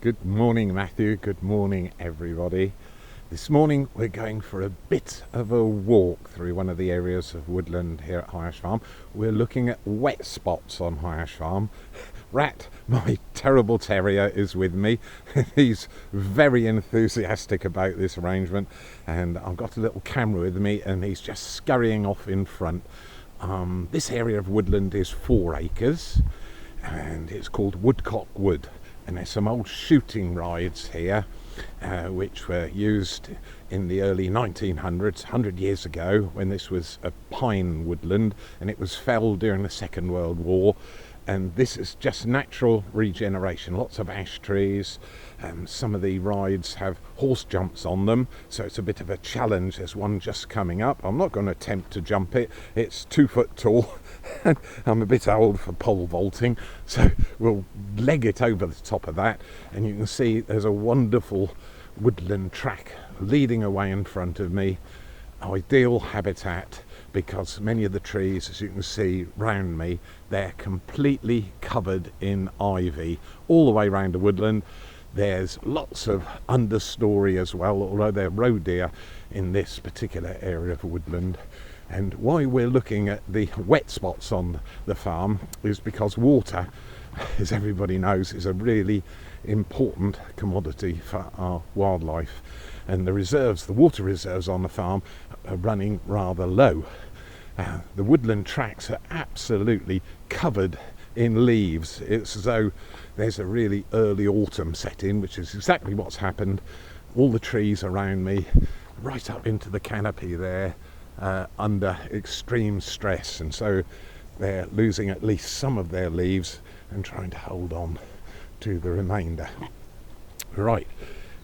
Good morning, Matthew. Good morning, everybody. This morning we're going for a bit of a walk through one of the areas of woodland here at High Ash Farm. We're looking at wet spots on High Ash Farm. Rat, my terrible terrier, is with me. He's very enthusiastic about this arrangement, and I've got a little camera with me and he's just scurrying off in front. This area of woodland is 4 acres and it's called Woodcock Wood. And there's some old shooting rides here, which were used in the early 1900s, 100 years ago, when this was a pine woodland, and it was felled during the Second World War. And this is just natural regeneration, lots of ash trees. Some of the rides have horse jumps on them, so it's a bit of a challenge. There's one just coming up. I'm not going to attempt to jump it. It's 2 foot tall. I'm a bit old for pole vaulting, so we'll leg it over the top of that, and you can see there's a wonderful woodland track leading away in front of me. Ideal habitat, because many of the trees, as you can see round me, they're completely covered in ivy all the way around the woodland. There's lots of understory as well, although they're roe deer in this particular area of woodland. And why we're looking at the wet spots on the farm is because water, as everybody knows, is a really important commodity for our wildlife. And the water reserves on the farm are running rather low. The woodland tracks are absolutely covered in leaves. It's as though there's a really early autumn set in, which is exactly what's happened. All the trees around me, right up into the canopy there, under extreme stress, and so they're losing at least some of their leaves and trying to hold on to the remainder. Right,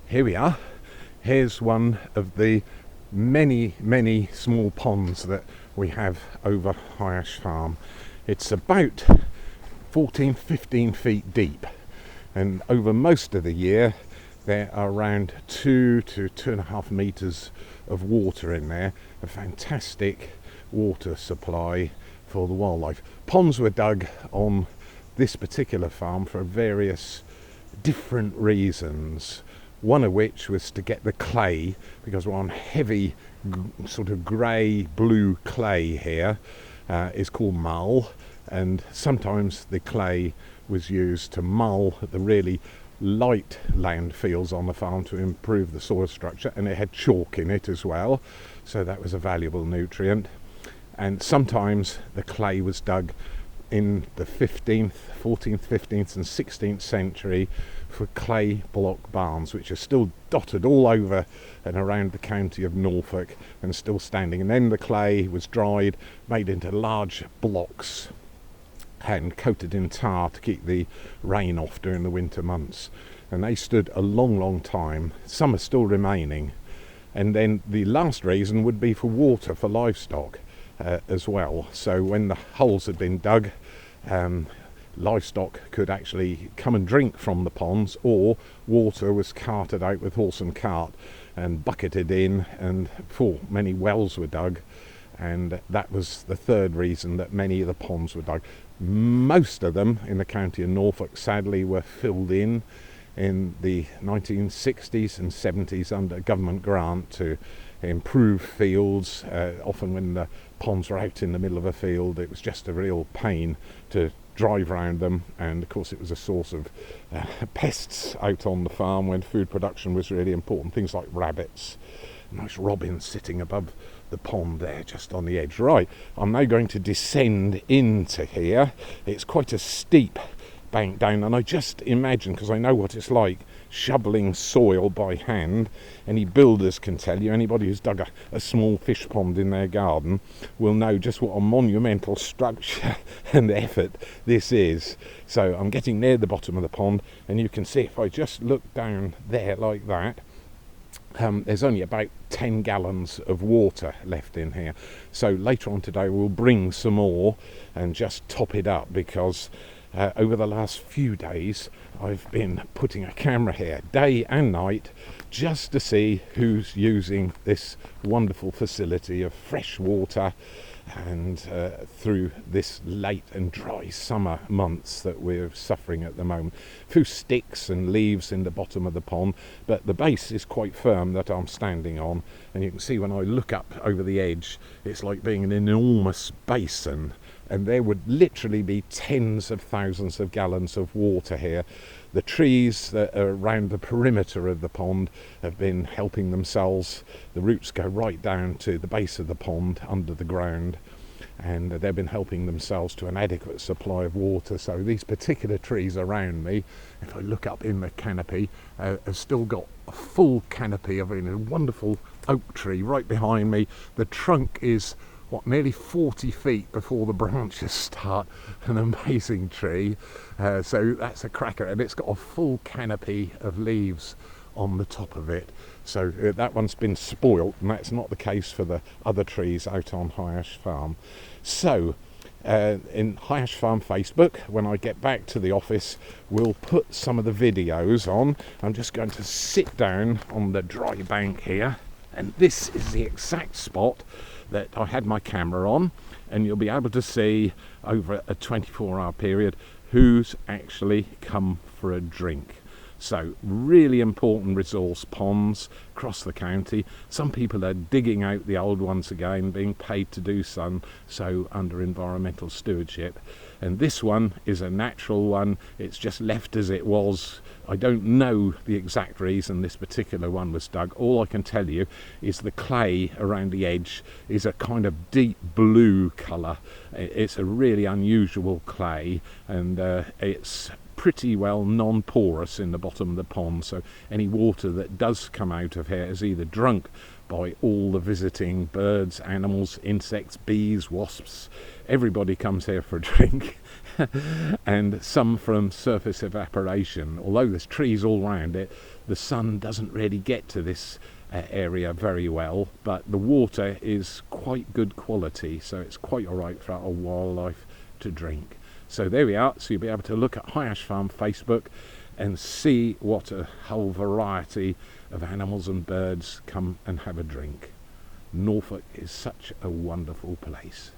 here we are. Here's one of the many small ponds that we have over High Ash Farm. It's about 14-15 feet deep, and over most of the year there are around 2 to 2.5 meters of water in there, a fantastic water supply for the wildlife. Ponds were dug on this particular farm for various different reasons, one of which was to get the clay, because we're on heavy sort of grey blue clay here. It's called mull, and sometimes the clay was used to mull the really light land fields on the farm to improve the soil structure, and it had chalk in it as well, so that was a valuable nutrient. And sometimes the clay was dug in the 14th, 15th and 16th century for clay block barns, which are still dotted all over and around the county of Norfolk and still standing. And then the clay was dried, made into large blocks and coated in tar to keep the rain off during the winter months. And they stood a long time. Some are still remaining. And then the last reason would be for water for livestock as well. So when the holes had been dug, livestock could actually come and drink from the ponds, or water was carted out with horse and cart and bucketed in, and many wells were dug. And that was the third reason that many of the ponds were dug. Most of them in the county of Norfolk, sadly, were filled in the 1960s and 70s under a government grant to improve fields. Often when the ponds were out in the middle of a field, it was just a real pain to drive around them, and of course it was a source of pests out on the farm when food production was really important. Things like rabbits. Nice robins sitting above the pond there, just on the edge. Right, I'm now going to descend into here. It's quite a steep bank down, and I just imagine, because I know what it's like shoveling soil by hand. Any builders can tell you, anybody who's dug a small fish pond in their garden will know just what a monumental structure and effort this is. So I'm getting near the bottom of the pond, and you can see if I just look down there like that, there's only about 10 gallons of water left in here. So later on today we'll bring some more and just top it up, because over the last few days I've been putting a camera here day and night just to see who's using this wonderful facility of fresh water and through this late and dry summer months that we're suffering at the moment. A few sticks and leaves in the bottom of the pond, but the base is quite firm that I'm standing on, and you can see when I look up over the edge, it's like being an enormous basin, and there would literally be tens of thousands of gallons of water here. The trees that are around the perimeter of the pond have been helping themselves. The roots go right down to the base of the pond under the ground, and they've been helping themselves to an adequate supply of water. So these particular trees around me, if I look up in the canopy, have still got a full canopy of a wonderful oak tree right behind me. The trunk is nearly 40 feet before the branches start. An amazing tree. So that's a cracker, and it's got a full canopy of leaves on the top of it. So that one's been spoilt, and that's not the case for the other trees out on High Ash Farm. So in High Ash Farm Facebook, when I get back to the office, we'll put some of the videos on. I'm just going to sit down on the dry bank here, and this is the exact spot that I had my camera on, and you'll be able to see over a 24-hour period who's actually come for a drink. So really important resource ponds across the county. Some people are digging out the old ones again, being paid to do so under environmental stewardship. And this one is a natural one. It's just left as it was. I don't know the exact reason this particular one was dug. All I can tell you is the clay around the edge is a kind of deep blue colour. It's a really unusual clay, and it's pretty well non-porous in the bottom of the pond, so any water that does come out of here is either drunk by all the visiting birds, animals, insects, bees, wasps. Everybody comes here for a drink. And some from surface evaporation. Although there's trees all around it, the sun doesn't really get to this area very well, but the water is quite good quality, so it's quite alright for our wildlife to drink. So there we are. So you'll be able to look at High Ash Farm Facebook and see what a whole variety of animals and birds come and have a drink. Norfolk is such a wonderful place.